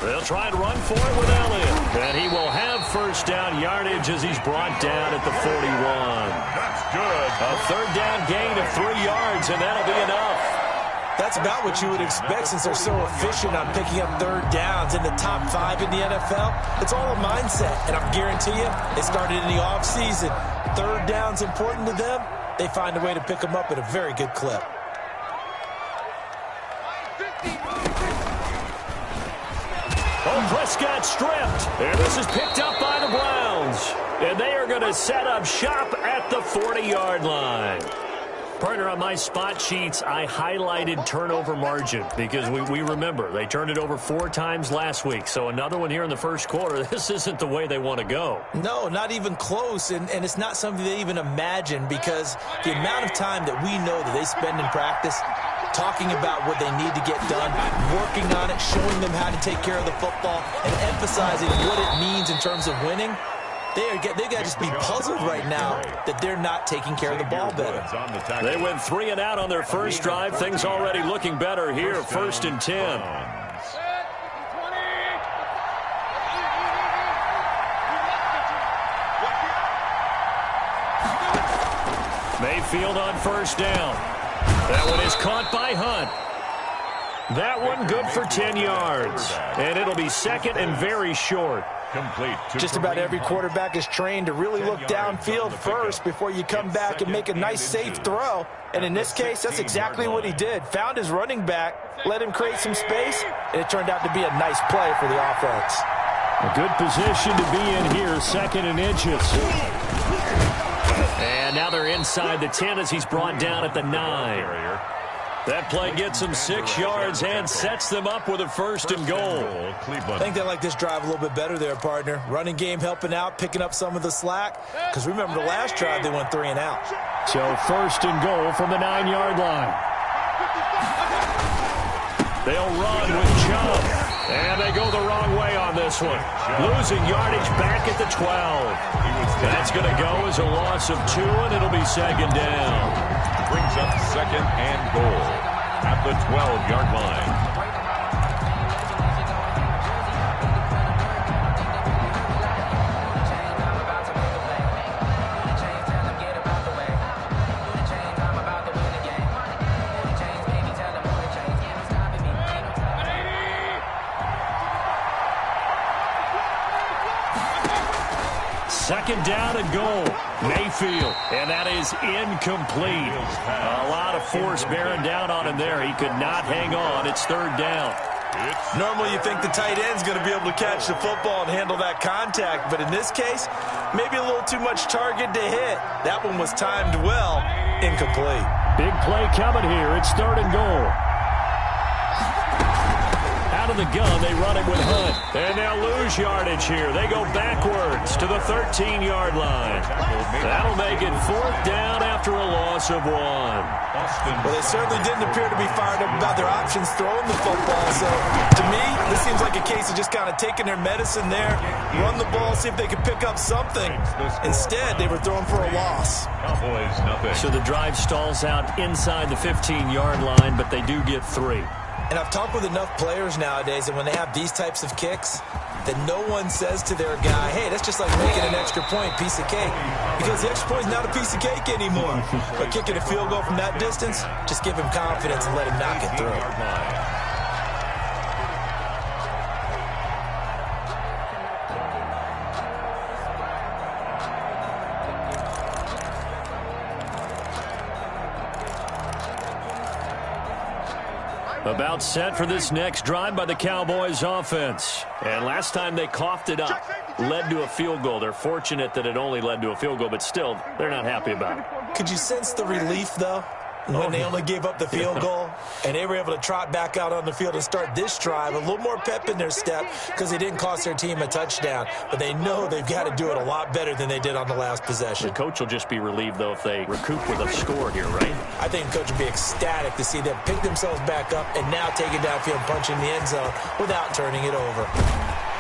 They'll try and run for it with Elliott. And he will have first down yardage as he's brought down at the 41. That's good. A third down gain of 3 yards, and that'll be enough. That's about what you would expect since they're so efficient on picking up third downs in the top 5 in the NFL. It's all a mindset, and I guarantee you, they started in the offseason. Third down's important to them. They find a way to pick them up at a very good clip. Oh, Prescott stripped. And this is picked up by the Browns. And they are going to set up shop at the 40-yard line. Partner, on my spot sheets, I highlighted turnover margin because we remember they turned it over 4 times last week. So another one here in the first quarter. This isn't the way they want to go. No, not even close. And it's not something they even imagine because the amount of time that we know that they spend in practice talking about what they need to get done, working on it, showing them how to take care of the football, and emphasizing what it means in terms of winning. They got to just be puzzled right now that they're not taking care of the ball better. They went 3 and out on their first drive. Things already looking better here. First and 10. Mayfield on first down. That one is caught by Hunt. That one good for 10 yards. And it'll be second and very short. Complete. Just about every quarterback is trained to really look downfield first before you come back and make a nice, safe throw. And in this case, that's exactly what he did. Found his running back, let him create some space, and it turned out to be a nice play for the offense. A good position to be in here, second and inches. And now they're inside the 10 as he's brought down at the 9. That play gets him 6 yards and sets them up with a first and goal. I think they like this drive a little bit better there, partner. Running game helping out, picking up some of the slack. Because remember the last drive, they went 3 and out. So first and goal from the 9-yard line. They'll run with Chubb. And they go the wrong way on this one. Losing yardage back at the 12. That's going to go as a loss of 2, and it'll be second down. Brings up second and goal at the 12-yard line. Second down and goal. Mayfield, and that is incomplete. A lot of force bearing down on him there. He could not hang on. It's third down. Normally you think the tight end's going to be able to catch the football and handle that contact, but in this case, maybe a little too much target to hit. That one was timed well. Incomplete. Big play coming here. It's third and goal. Out of the gun, they run it with Hunt. And they'll lose yardage here. They go backwards to the 13-yard line. That'll make it fourth down after a loss of 1. Well, they certainly didn't appear to be fired up about their options throwing the football. So, to me, this seems like a case of just kind of taking their medicine there, run the ball, see if they could pick up something. Instead, they were throwing for a loss. Cowboys, nothing. So the drive stalls out inside the 15-yard line, but they do get 3. And I've talked with enough players nowadays, and when they have these types of kicks, that no one says to their guy, hey, that's just like making an extra point, piece of cake. Because the extra point is not a piece of cake anymore. But kicking a field goal from that distance, just give him confidence and let him knock it through. About set for this next drive by the Cowboys offense. And last time they coughed it up, led to a field goal. They're fortunate that it only led to a field goal, but still, they're not happy about it. Could you sense the relief, though, when they only gave up the field goal and they were able to trot back out on the field and start this drive? A little more pep in their step because they didn't cost their team a touchdown, but they know they've got to do it a lot better than they did on the last possession. The coach will just be relieved, though, if they recoup with a score here, right? I think the coach will be ecstatic to see them pick themselves back up and now take it downfield, punch in the end zone without turning it over.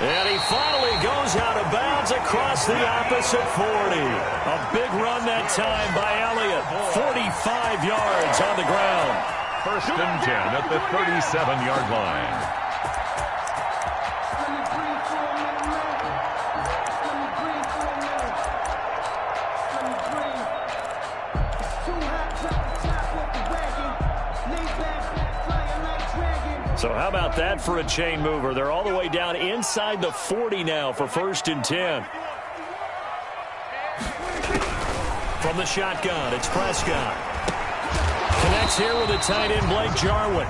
And he finally goes out of bounds across the opposite 40. A big run that time by Elliott. 45 yards on the ground. First and 10 at the 37-yard line. So how about that for a chain mover? They're all the way down inside the 40 now for 1st and 10. From the shotgun, it's Prescott. Connects here with a tight end, Blake Jarwin.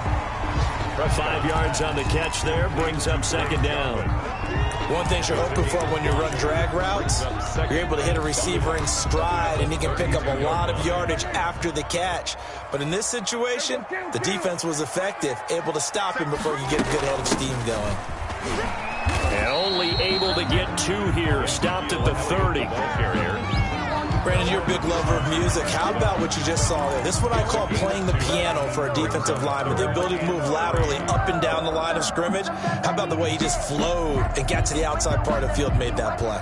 5 yards on the catch there, brings up 2nd down. One thing you're hoping for when you run drag routes, you're able to hit a receiver in stride, and he can pick up a lot of yardage after the catch. But in this situation, the defense was effective, able to stop him before he could get a good head of steam going. And only able to get 2 here, stopped at the 30. Brandon, you're a big lover of music. How about what you just saw there? This is what I call playing the piano for a defensive lineman. The ability to move laterally up and down the line of scrimmage. How about the way he just flowed and got to the outside part of the field and made that play?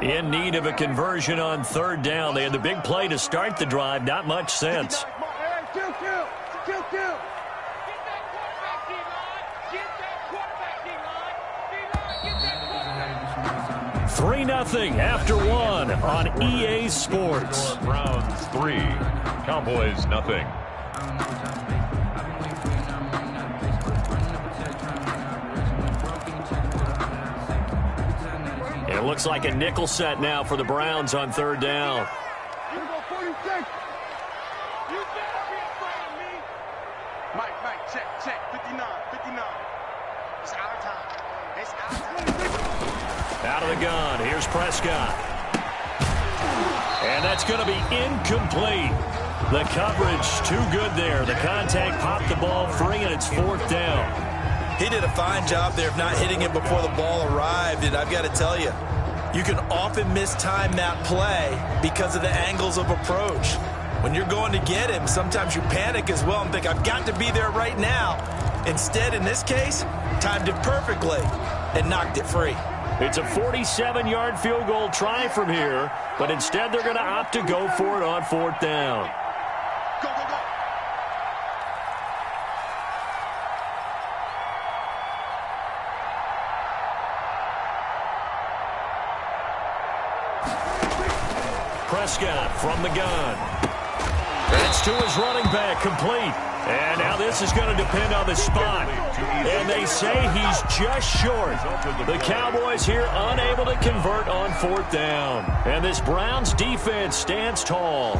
In need of a conversion on 3rd down. They had the big play to start the drive. Not much sense. 3-0 after 1 on EA Sports. Browns 3, Cowboys nothing. It looks like a nickel set now for the Browns on 3rd down. Mike, check, 59. It's our time. It's our time. Out of the gun, here's Prescott. And that's going to be incomplete. The coverage too good there. The contact popped the ball free, and it's 4th down. He did a fine job there of not hitting him before the ball arrived, and I've got to tell you, you can often mistime that play because of the angles of approach. When you're going to get him, sometimes you panic as well and think, I've got to be there right now. Instead, in this case, timed it perfectly and knocked it free. It's a 47-yard field goal try from here, but instead they're going to opt to go for it on 4th down. Go. Prescott from the gun. That's to his running back, complete. And now this is going to depend on the spot. And they say he's just short. The Cowboys here unable to convert on 4th down. And this Browns defense stands tall.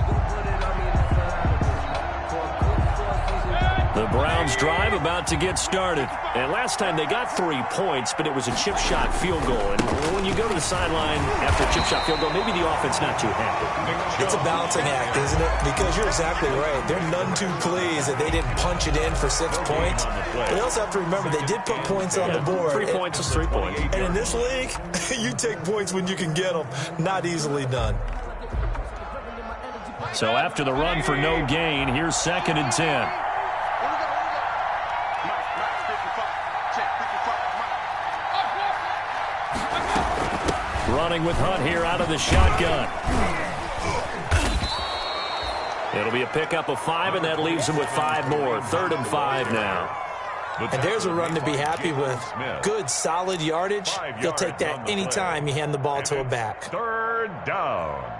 The Browns drive about to get started. And last time they got 3 points, but it was a chip shot field goal. And when you go to the sideline after a chip shot field goal, maybe the offense not too happy. It's a balancing act, isn't it? Because you're exactly right. They're none too pleased that they didn't punch it in for 6 points. But they also have to remember they did put points on the board. 3 points is 3 points. And in this league, you take points when you can get them. Not easily done. So after the run for no gain, here's 2nd and 10. Running with Hunt here out of the shotgun. It'll be a pickup of 5, and that leaves him with 5 more. 3rd and 5 now. And there's a run to be happy with. Good, solid yardage. You'll take that anytime you hand the ball to a back. 3rd down.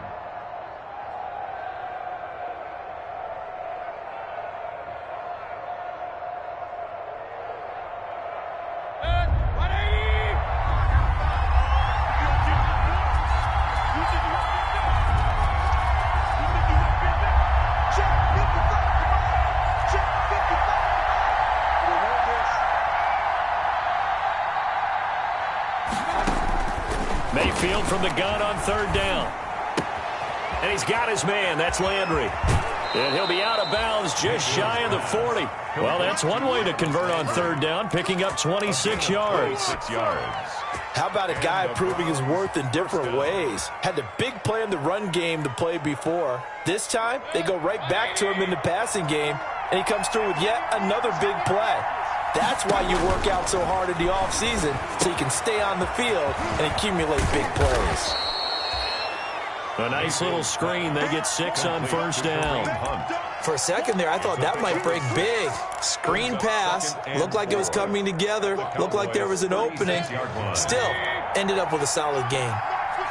Mayfield from the gun on 3rd down. And he's got his man. That's Landry. And he'll be out of bounds just shy of the 40. Well, that's one way to convert on 3rd down, picking up 26 yards. How about a guy proving his worth in different ways? Had the big play in the run game to play before. This time, they go right back to him in the passing game, and he comes through with yet another big play. That's why you work out so hard in the offseason, so you can stay on the field and accumulate big plays. A nice little screen. They get 6 on 1st down. For a second there, I thought that might break big. Screen pass. Looked like it was coming together. Looked like there was an opening. Still, ended up with a solid gain.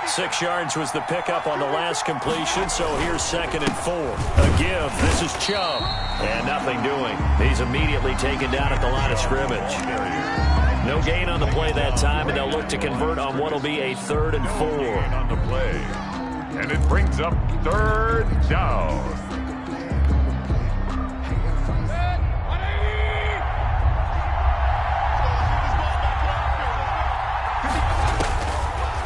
6 yards was the pickup on the last completion, so here's 2nd and 4. A give. This is Chubb. And nothing doing. He's immediately taken down at the line of scrimmage. No gain on the play that time, and they'll look to convert on what will be a 3rd and 4. On the play. And it brings up 3rd down.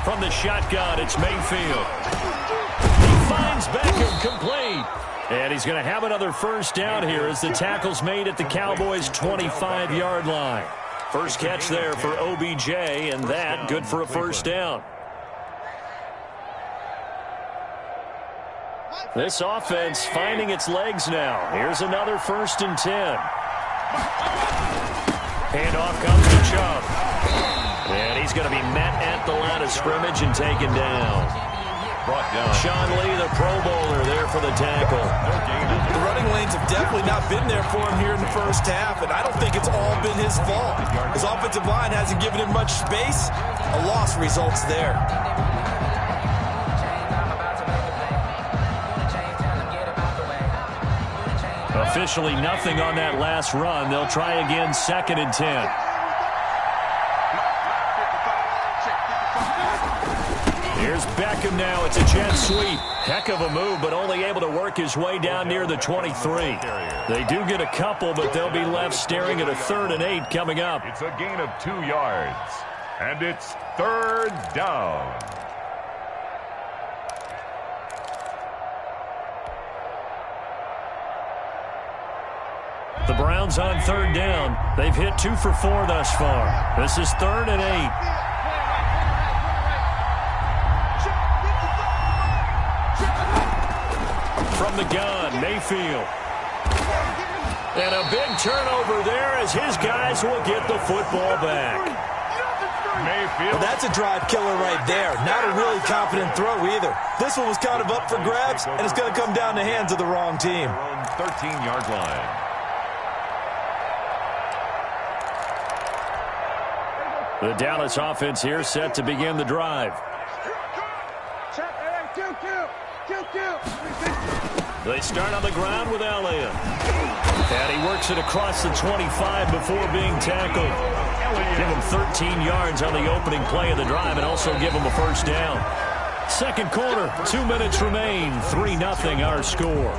From the shotgun, it's Mayfield. He finds Beckham complete. And he's going to have another 1st down here as the tackle's made at the Cowboys' 25-yard line. First catch there for OBJ, and that good for a 1st down. This offense finding its legs now. Here's another 1st and 10. Handoff comes to Chubb. And he's going to be met at the line of scrimmage and taken down. Brought down. Sean Lee, the Pro Bowler, there for the tackle. The running lanes have definitely not been there for him here in the first half, and I don't think it's all been his fault. His offensive line hasn't given him much space. A loss results there. Officially nothing on that last run. They'll try again, 2nd and 10. Here's Beckham now. It's a jet sweep. Heck of a move, but only able to work his way down near the 23. They do get a couple, but they'll be left staring at a 3rd and 8 coming up. It's a gain of 2 yards. And it's 3rd down. The Browns on 3rd down. They've hit 2 for 4 thus far. This is 3rd and 8. From the gun, Mayfield. And a big turnover there as his guys will get the football back. Mayfield. Well, that's a drive killer right there. Not a really confident throw either. This one was kind of up for grabs, and it's going to come down the hands of the wrong team. 13-yard line. The Dallas offense here set to begin the drive. They start on the ground with Elliott. And he works it across the 25 before being tackled. Give him 13 yards on the opening play of the drive and also give him a 1st down. 2nd quarter, 2 minutes remain. 3-0 our score.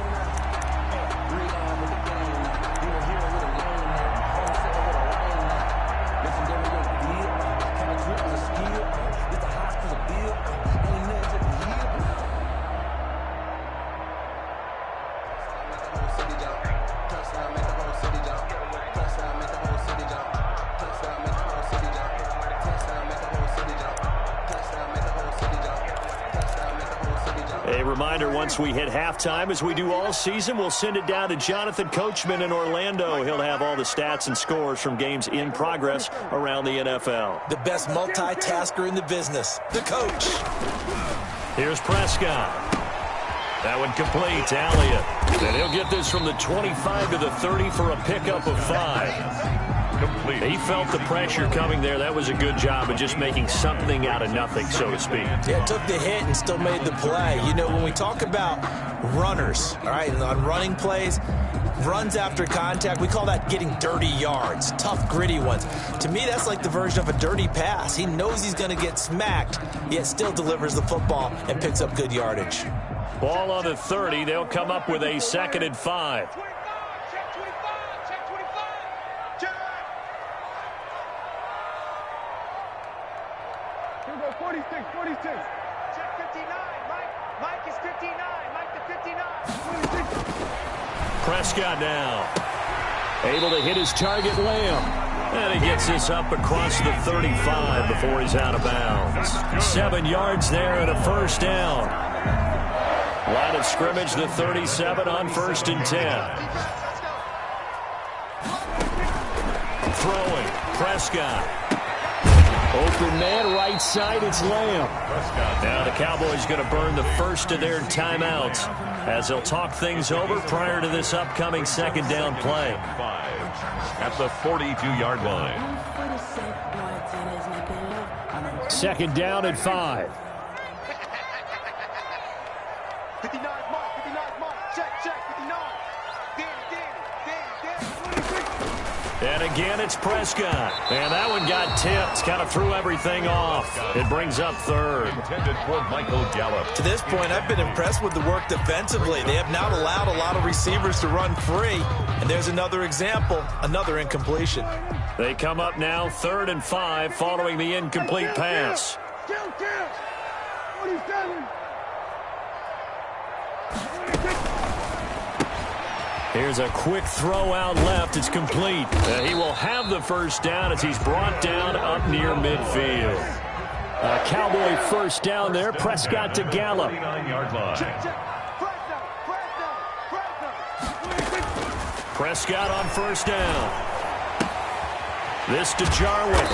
Once we hit halftime, as we do all season, we'll send it down to Jonathan Coachman in Orlando. He'll have all the stats and scores from games in progress around the NFL. The best multitasker in the business, the coach. Here's Prescott. That one complete to Elliott. And he'll get this from the 25 to the 30 for a pickup of 5. Complete. He felt the pressure coming there. That was a good job of just making something out of nothing, so to speak. Yeah, took the hit and still made the play. You know, when we talk about runners, all right, on running plays, runs after contact, we call that getting dirty yards, tough, gritty ones. To me, that's like the version of a dirty pass. He knows he's going to get smacked, yet still delivers the football and picks up good yardage. Ball on the 30. They'll come up with a 2nd and 5. Prescott now. Able to hit his target, Lamb. And he gets this up across the 35 before he's out of bounds. 7 yards there and a 1st down. Line of scrimmage, the 37 on 1st and 10. Throwing, Prescott. Open man, right side, it's Lamb. Now the Cowboys going to burn the first of their timeouts as they'll talk things over prior to this upcoming 2nd down play. At the 42-yard line. 2nd down and 5. And again, it's Prescott. And that one got tipped. Kind of threw everything off. It brings up third. Intended for Michael Gallup. To this point, I've been impressed with the work defensively. They have not allowed a lot of receivers to run free. And there's another example, another incompletion. They come up now 3rd and 5 following the incomplete pass. Here's a quick throw out left. It's complete. He will have the first down as he's brought down up near midfield. A Cowboy first down there. Prescott to Gallup. 39-yard line. Prescott on first down. This to Jarwin.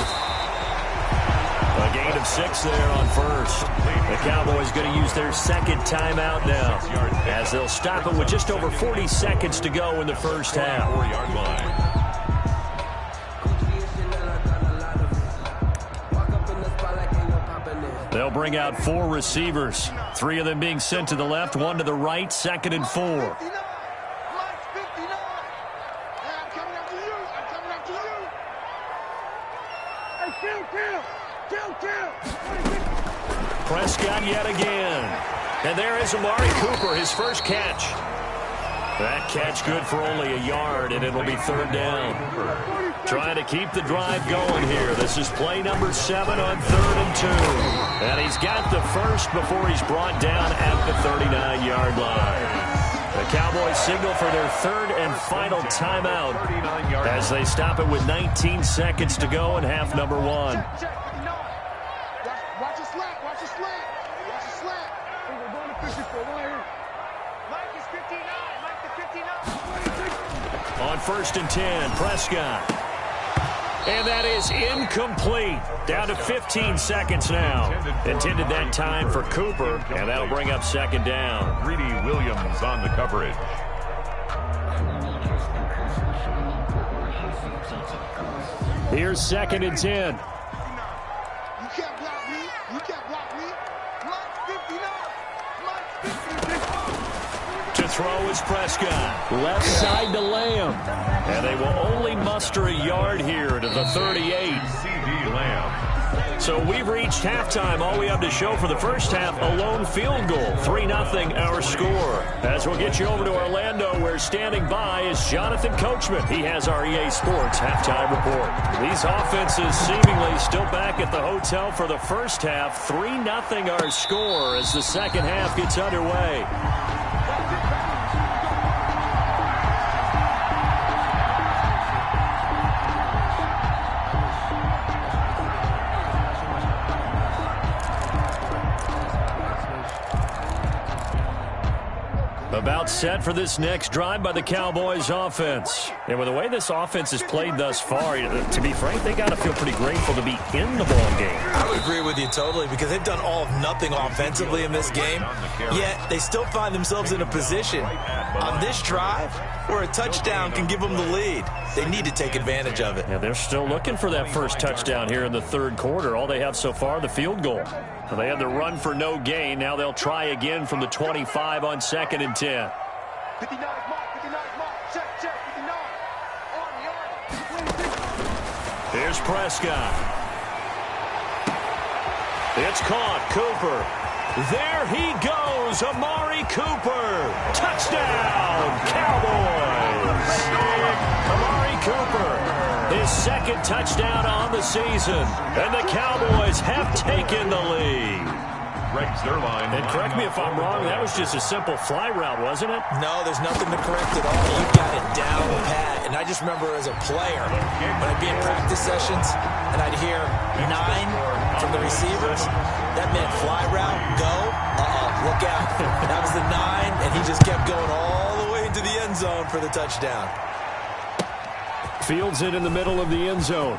A gain of 6 there on first. The Cowboys going to use their second timeout now as they'll stop it with just over 40 seconds to go in the first half. 4-yard line. They'll bring out 4 receivers, 3 of them being sent to the left, 1 to the right, 2nd and 4. Prescott yet again. And there is Amari Cooper, his first catch. That catch good for only a yard, and it'll be 3rd down. Trying to keep the drive going here. This is play number 7 on 3rd and 2. And he's got the first before he's brought down at the 39-yard line. The Cowboys signal for their 3rd and final timeout as they stop it with 19 seconds to go in half number 1. On 1st and 10, Prescott. And that is incomplete. Down to 15 seconds now. Intended that time for Cooper, and that'll bring up 2nd down. Greedy Williams on the coverage. Here's 2nd and 10. You can't block me. You can't block me. Block 59. To throw is Prescott. Left side to Lamb. And they will only muster a yard here to the 38. CD Lamb. So we've reached halftime. All we have to show for the first half, a lone field goal. 3-0 our score. As we'll get you over to Orlando, where standing by is Jonathan Coachman. He has our EA Sports halftime report. These offenses seemingly still back at the hotel for the first half. 3-0 our score as the second half gets underway. About set for this next drive by the Cowboys offense. And with the way this offense has played thus far, to be frank, they got to feel pretty grateful to be in the ball game. I would agree with you totally because they've done all of nothing offensively in this game, yet they still find themselves in a position on this drive where a touchdown can give them the lead. They need to take advantage of it. Yeah, they're still looking for that first touchdown here in the 3rd quarter. All they have so far, the field goal. Well, they had the run for no gain. Now they'll try again from the 25 on 2nd and 10. 59 mark, 59 mark. Check, 59. On the yard. Here's Prescott. It's caught. Cooper. There he goes. Amari Cooper. Touchdown, Cowboys. Amari Cooper. His 2nd touchdown on the season. And the Cowboys have taken the lead. Greg Zerline. And correct me if I'm wrong, that was just a simple fly route, wasn't it? No, there's nothing to correct at all. You got it down pat. And I just remember as a player, when I'd be in practice sessions and I'd hear 9 from the receivers, that meant fly route, go, look out. That was the 9, and he just kept going all the way into the end zone for the touchdown. Fields it in the middle of the end zone.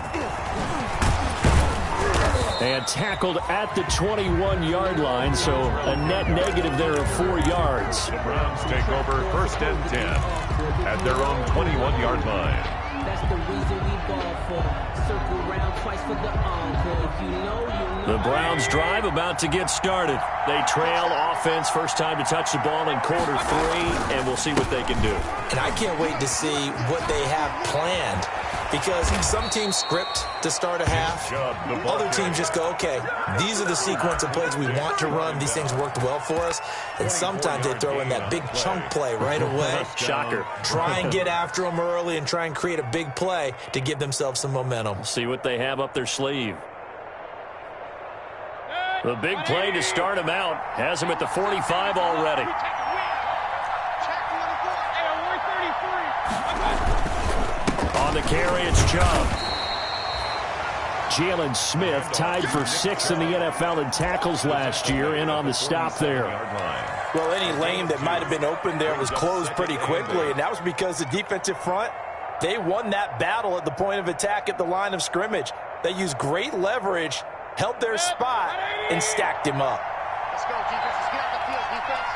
And tackled at the 21-yard line, so a net negative there of 4 yards. The Browns take over 1st and 10 at their own 21-yard line. That's the reason we ball for. Circle round twice for the encore. If you know, you know. The Browns drive about to get started. They trail offense, first time to touch the ball in quarter 3, and we'll see what they can do. And I can't wait to see what they have planned because some teams script to start a half. Other teams just go, okay, these are the sequence of plays we want to run. These things worked well for us. And sometimes they throw in that big chunk play right away. Shocker. Try and get after them early and try and create a big play to give themselves some momentum. See what they have up their sleeve. The big play to start him out has him at the 45 already. On the carry, it's Chubb. Jalen Smith tied for 6th in the NFL in tackles last year, in on the stop there. Well, any lane that might have been open there was closed pretty quickly, and that was because the defensive front, they won that battle at the point of attack at the line of scrimmage. They used great leverage, held their spot, and stacked him up. Let's go, defense. Let's get out the field, defense.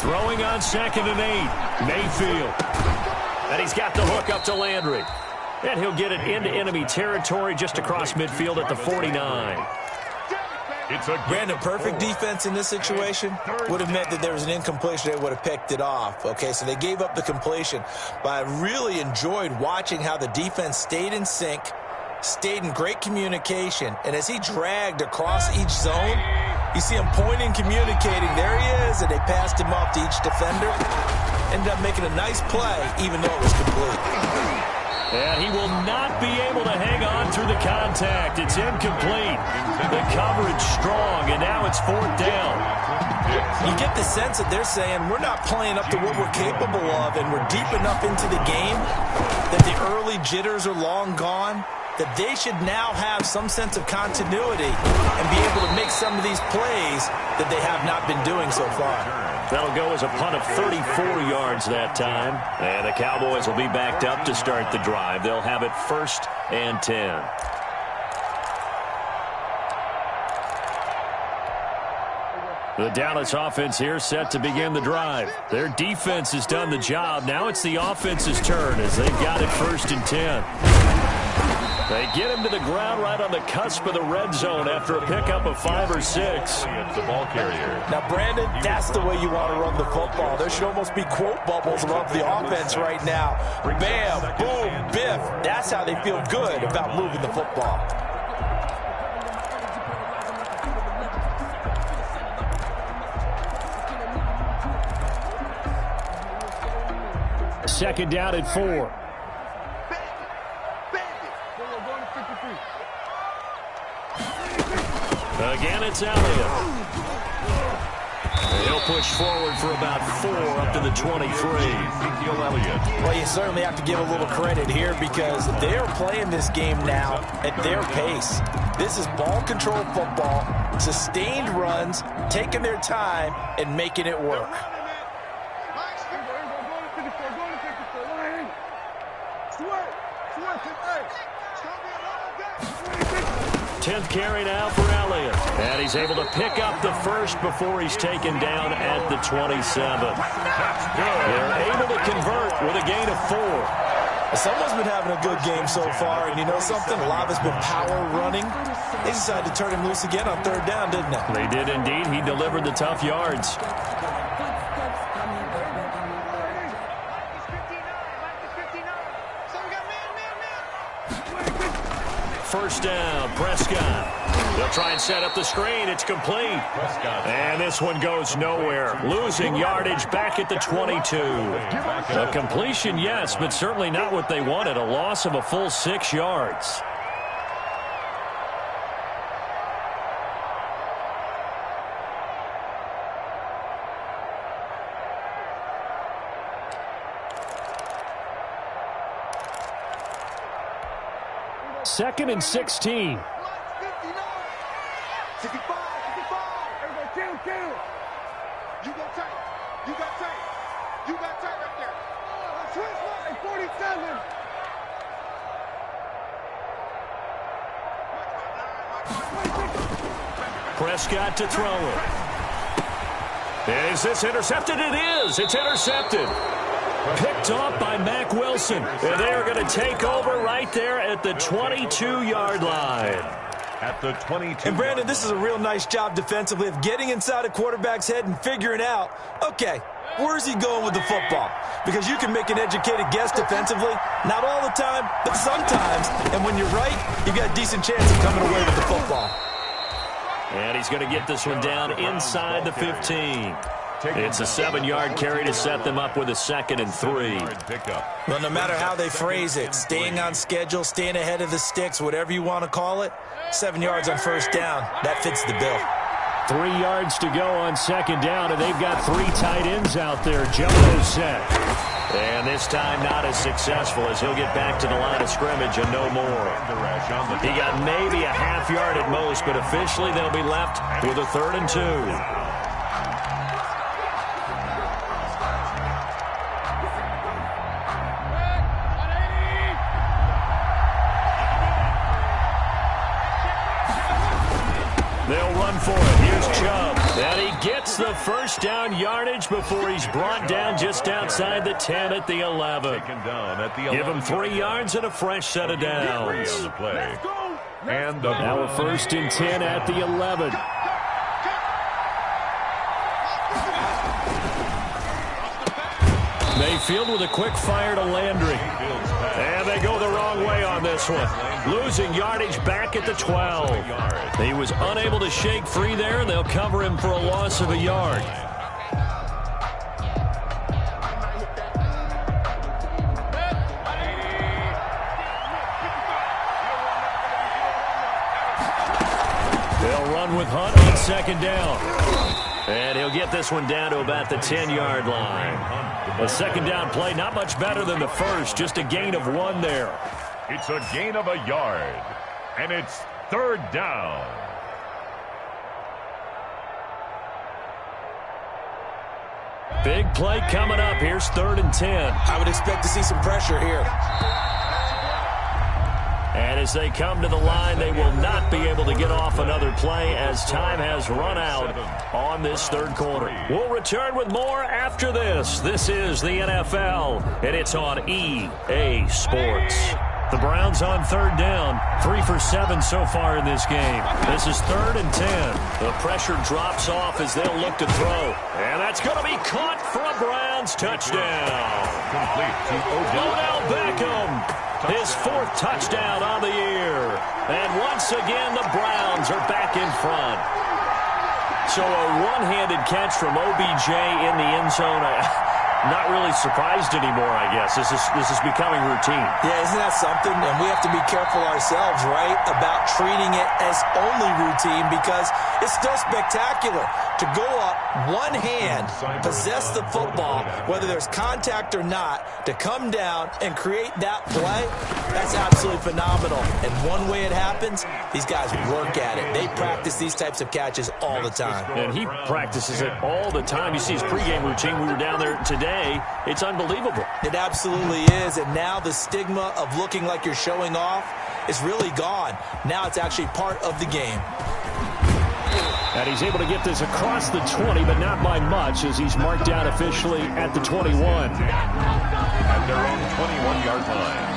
Throwing on 2nd and 8, Mayfield. And he's got the hook up to Landry. And he'll get it into enemy territory just across midfield at the 49. Brandon, perfect defense in this situation would have meant that there was an incompletion. They would have picked it off. Okay, so they gave up the completion. But I really enjoyed watching how the defense stayed in sync, stayed in great communication. And as he dragged across each zone, you see him pointing, communicating. There he is, and they passed him off to each defender. Ended up making a nice play, even though it was complete. And he will not be able to hang on through the contact. It's incomplete. The coverage strong, and now it's 4th down. You get the sense that they're saying we're not playing up to what we're capable of, and we're deep enough into the game that the early jitters are long gone, that they should now have some sense of continuity and be able to make some of these plays that they have not been doing so far. That'll go as a punt of 34 yards that time. And the Cowboys will be backed up to start the drive. They'll have it 1st and 10. The Dallas offense here set to begin the drive. Their defense has done the job. Now it's the offense's turn as they've got it 1st and 10. They get him to the ground right on the cusp of the red zone after a pickup of 5 or 6. It's the ball carrier. Now, Brandon, that's the way you want to run the football. There should almost be quote bubbles above the offense right now. Bam, boom, biff. That's how they feel good about moving the football. Second down at 4. Again, it's Elliott. He'll push forward for about 4 up to the 23. Well, you certainly have to give a little credit here because they're playing this game now at their pace. This is ball control football, sustained runs, taking their time, and making it work. 10th carry now for Elliott. And he's able to pick up the first before he's taken down at the 27. They're able to convert with a gain of 4. Someone's been having a good game so far, and you know something? A lot of it's been power running. They decided to turn him loose again on 3rd down, didn't they? They did indeed. He delivered the tough yards. First down, Prescott. They'll try and set up the screen. It's complete. And this one goes nowhere. Losing yardage back at the 22. A completion, yes, but certainly not what they wanted. A loss of a full 6 yards. Second and 16. 55, 55. You got tight. You got tight. You got tight right there. Switch line, 47. Prescott to throw it. Is this intercepted? It is. It's intercepted. Picked off by Mack Wilson. And they are going to take over right there at the 22-yard line. At the 22. And, Brandon, this is a real nice job defensively of getting inside a quarterback's head and figuring out, okay, Where's he going with the football? Because you can make an educated guess defensively. Not all the time, but sometimes. And when you're right, you've got a decent chance of coming away with the football. And he's going to get this one down inside the 15. It's a 7-yard carry to set them up with a 2nd and 3. Well, no matter how they phrase it, staying on schedule, staying ahead of the sticks, whatever you want to call it, 7 yards on first down, that fits the bill. 3 yards to go on 2nd down, and they've got 3 tight ends out there. Jumbo set. And this time not as successful as he'll get back to the line of scrimmage and no more. He got maybe a half yard at most, but officially they'll be left with a 3rd and 2. They'll run for it. Here's Chubb. And he gets the first down yardage before he's brought down just outside the 10 at the 11. Give him 3 yards and a fresh set of downs. Now a 1st and 10 at the 11. Mayfield with a quick fire to Landry. And they go the wrong way on this one. Losing yardage back at the 12. He was unable to shake free there, and they'll cover him for a loss of a yard. They'll run with Hunt on 2nd down. And he'll get this one down to about the 10-yard line. The 2nd down play, not much better than the first, just a gain of 1 there. It's a gain of a yard, and it's 3rd down. Big play coming up. Here's 3rd and 10. I would expect to see some pressure here. And as they come to the line, they will not be able to get off another play as time has run out on this 3rd quarter. We'll return with more after this. This is the NFL, and it's on EA Sports. The Browns on 3rd down, 3 for 7 so far in this game. This is 3rd and 10. The pressure drops off as they'll look to throw. And that's going to be caught for a Browns touchdown. Complete to Odell Beckham. His 4th touchdown on the year. And once again, the Browns are back in front. So a one-handed catch from OBJ in the end zone. Not really surprised anymore, I guess. This is becoming routine. Yeah, isn't that something? And we have to be careful ourselves, right, about treating it as only routine, because it's still spectacular to go up one hand, possess the football, whether there's contact or not, to come down and create that play. That's absolutely phenomenal. And one way it happens, these guys work at it. They practice these types of catches all the time. And he practices it all the time. You see his pregame routine. We were down there today. It's unbelievable. It absolutely is. And now the stigma of looking like you're showing off is really gone. Now it's actually part of the game. And he's able to get this across the 20, but not by much, as he's marked down officially at the 21. At their own 21-yard line.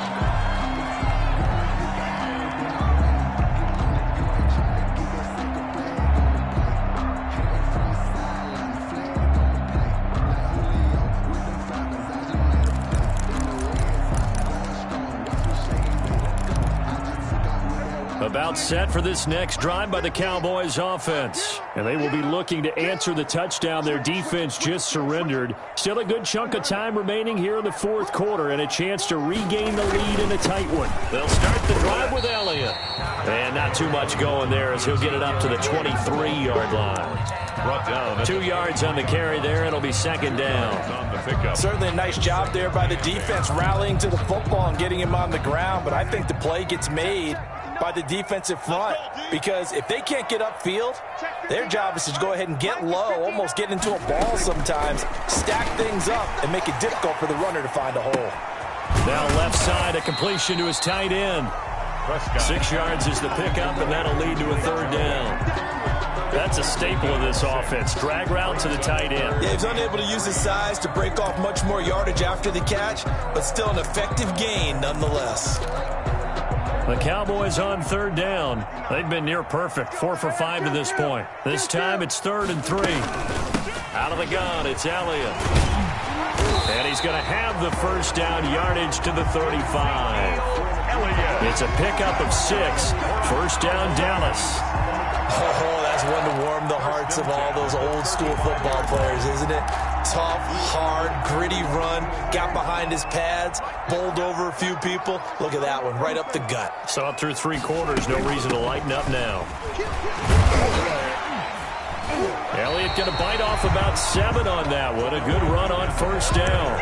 About set for this next drive by the Cowboys offense. And they will be looking to answer the touchdown their defense just surrendered. Still a good chunk of time remaining here in the 4th quarter, and a chance to regain the lead in a tight one. They'll start the drive with Elliott. And not too much going there as he'll get it up to the 23-yard line. Brought down. 2 yards on the carry there. It'll be 2nd down. Certainly a nice job there by the defense rallying to the football and getting him on the ground, but I think the play gets made by the defensive front, because if they can't get upfield, their job is to go ahead and get low, almost get into a ball sometimes, stack things up, and make it difficult for the runner to find a hole. Now left side, a completion to his tight end. 6 yards is the pickup, and that'll lead to a 3rd down. That's a staple of this offense. Drag route to the tight end. Yeah, he's unable to use his size to break off much more yardage after the catch, but still an effective gain nonetheless. The Cowboys on 3rd down. They've been near perfect, 4 for 5 to this point. This time it's 3rd and 3. Out of the gun, it's Elliott. And he's going to have the first down, yardage to the 35. It's a pickup of 6. First down, Dallas. Oh, that's one to warm the hearts of all those old-school football players, isn't it? Tough, hard, gritty run, got behind his pads, bowled over a few people. Look at that one, right up the gut. So up through 3 quarters, no reason to lighten up now. Elliott going to bite off about 7 on that one. A good run on first down.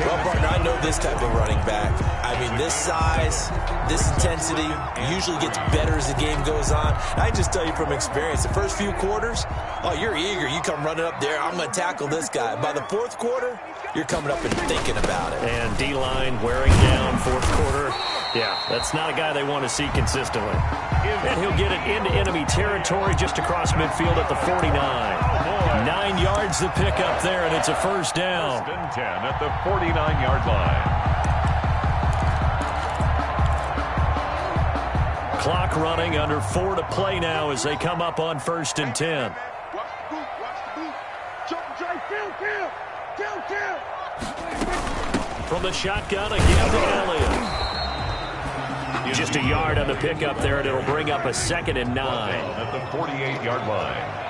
Well, partner, I know this type of running back. I mean, this size, this intensity usually gets better as the game goes on. I just tell you from experience, the first few quarters, oh, you're eager. You come running up there, I'm going to tackle this guy. By the 4th quarter, you're coming up and thinking about it. And D-line wearing down 4th quarter. Yeah, that's not a guy they want to see consistently. And he'll get it into enemy territory just across midfield at the 49. 9 yards the pickup there, and it's a first down. 10 at the 49-yard line. Clock running, under 4 to play now as they come up on 1st and 10. Watch the boot, watch the boot. Jump, Jay, kill. From the shotgun, again to Elliott. Just a yard on the pickup there, and it'll bring up a 2nd and 9. At the 48-yard line.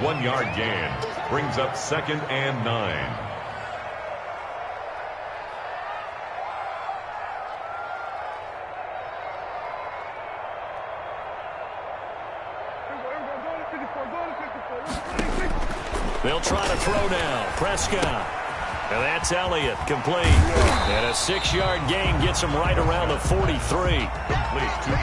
1 yard gain brings up 2nd and 9. They'll try to throw now. Prescott. And that's Elliott, complete. And a 6-yard gain gets him right around the 43.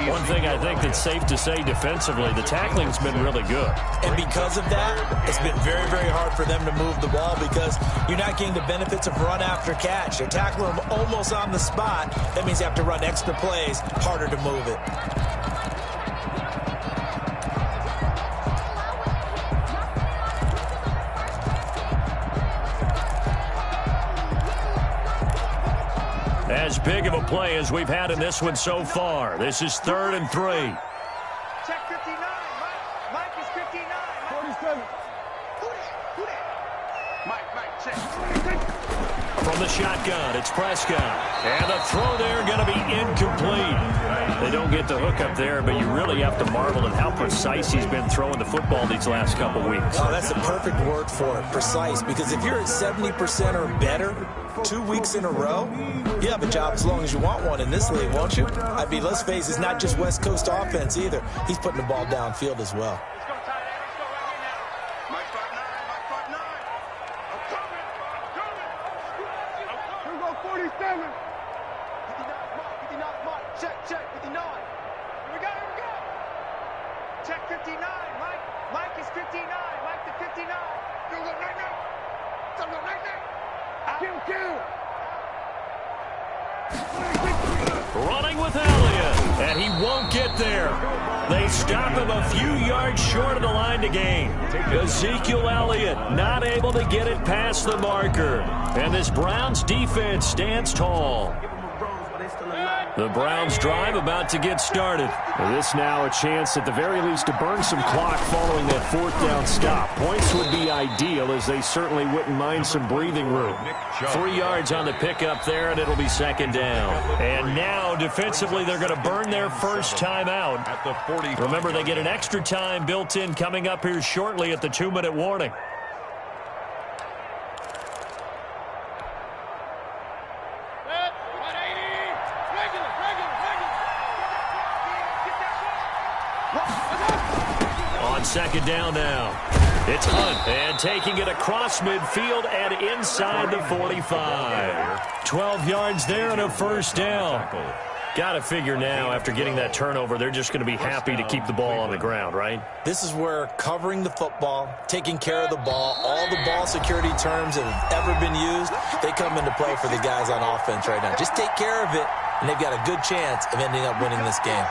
One thing I think that's safe to say defensively, the tackling's been really good. And because of that, it's been very, very hard for them to move the ball because you're not getting the benefits of run after catch. You're tackling them almost on the spot. That means you have to run extra plays, harder to move it. As big of a play as we've had in this one so far. This is 3rd and 3. Check 59. Mike is 59. 47. Who that? Mike, check. From the shotgun, it's Prescott. And the throw there going to be incomplete. They don't get the hook up there, but you really have to marvel at how precise he's been throwing the football these last couple weeks. Oh, that's the perfect word for it, precise. Because if you're at 70% or better 2 weeks in a row, you have a job as long as you want one in this league, won't you? I mean, let's face it, it's not just West Coast offense either. He's putting the ball downfield as well. Let's go, tight end. Let's go right here now. Mike 5'9". I'm coming. Here we go, 47. 59, Mike. Check, 59. Here we go. Check 59, Mike. Mike is 59. Mike to 59. Go right now. Kill. Running with Elliott, and he won't get there. They stop him a few yards short of the line to gain. Ezekiel Elliott not able to get it past the marker. And this Browns defense stands tall. The Browns drive about to get started. This now a chance at the very least to burn some clock following that 4th down stop. Points would be ideal as they certainly wouldn't mind some breathing room. 3 yards on the pickup there, and it'll be 2nd down. And now defensively they're going to burn their first time out. At the 40. Remember, they get an extra time built in coming up here shortly at the 2-minute warning. On 2nd down now. It's Hunt, and taking it across midfield and inside the 45. 12 yards there and a first down. Got to figure now, after getting that turnover, they're just going to be happy to keep the ball on the ground, right? This is where covering the football, taking care of the ball, all the ball security terms that have ever been used, they come into play for the guys on offense right now. Just take care of it, and they've got a good chance of ending up winning this game.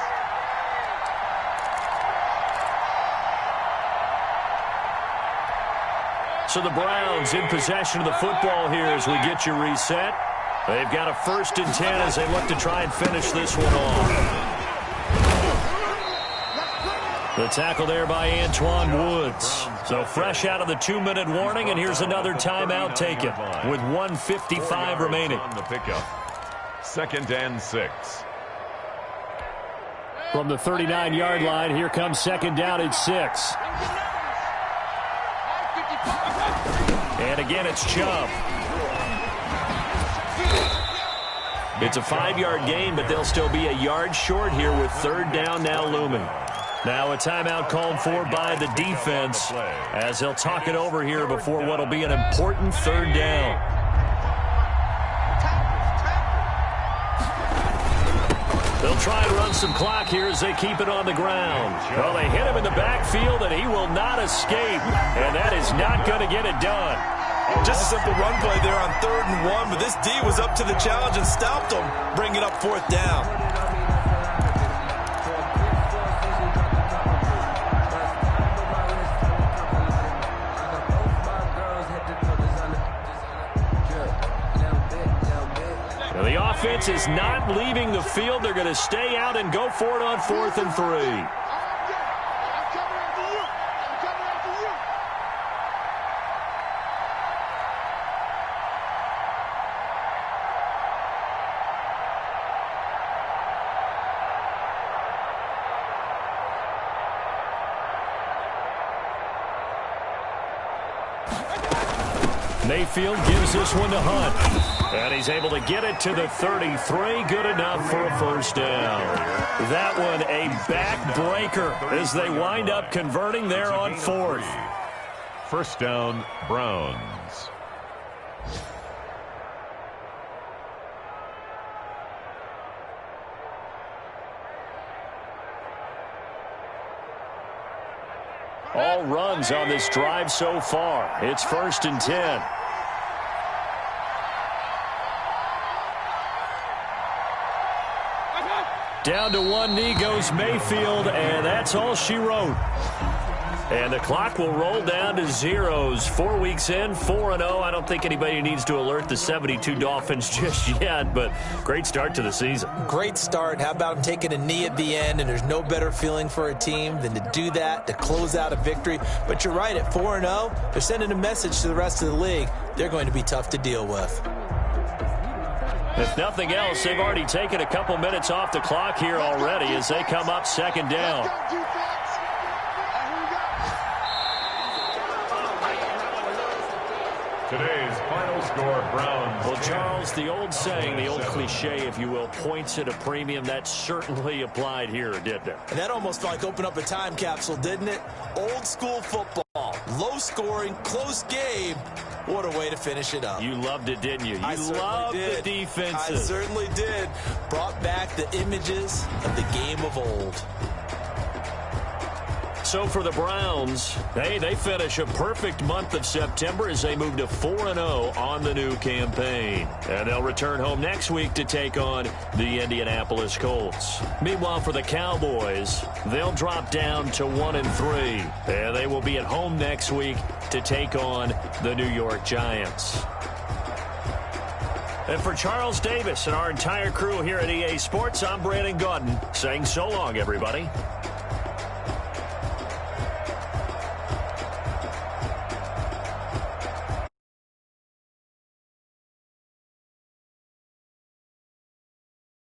So the Browns in possession of the football here as we get you reset. They've got a 1st and 10 as they look to try and finish this one off. The tackle there by Antoine Woods. So fresh out of the 2-minute warning, and here's another timeout taken with 1:55 remaining. On the pickup. 2nd and 6. From the 39-yard line, here comes 2nd down and 6. And again, it's Chubb. It's a 5-yard gain, but they'll still be a yard short here with 3rd down now looming. Now a timeout called for by the defense as they'll talk it over here before what will be an important 3rd down. They'll try and run some clock here as they keep it on the ground. Well, they hit him in the backfield, and he will not escape. And that is not going to get it done. Just a simple run play there on 3rd and 1, but this D was up to the challenge and stopped him, bringing up 4th down. The offense is not leaving the field. They're going to stay out and go for it on 4th and 3. Mayfield gives this one to Hunt. And he's able to get it to the 33. Good enough for a 1st down. That one a backbreaker as they wind up converting there on 4th. 1st down, Browns. All runs on this drive so far. It's 1st and 10. Down to one knee goes Mayfield, and that's all she wrote. And the clock will roll down to zeros. 4 weeks in, 4-0. I don't think anybody needs to alert the 72 Dolphins just yet, but great start to the season. Great start. How about him taking a knee at the end? And there's no better feeling for a team than to do that, to close out a victory. But you're right, at 4-0, they're sending a message to the rest of the league. They're going to be tough to deal with. If nothing else, they've already taken a couple minutes off the clock here already as they come up 2nd down. Today's final score, Browns. Well, Charles, the old saying, the old cliche, if you will, points at a premium, that certainly applied here, didn't it? And that almost like opened up a time capsule, didn't it? Old school football, low scoring, close game. What a way to finish it up. You loved it, didn't you? You loved the defenses. I certainly did. Brought back the images of the game of old. So for the Browns, hey, they finish a perfect month of September as they move to 4-0 on the new campaign. And they'll return home next week to take on the Indianapolis Colts. Meanwhile, for the Cowboys, they'll drop down to 1-3. And they will be at home next week to take on the New York Giants. And for Charles Davis and our entire crew here at EA Sports, I'm Brandon Gaudin saying so long, everybody.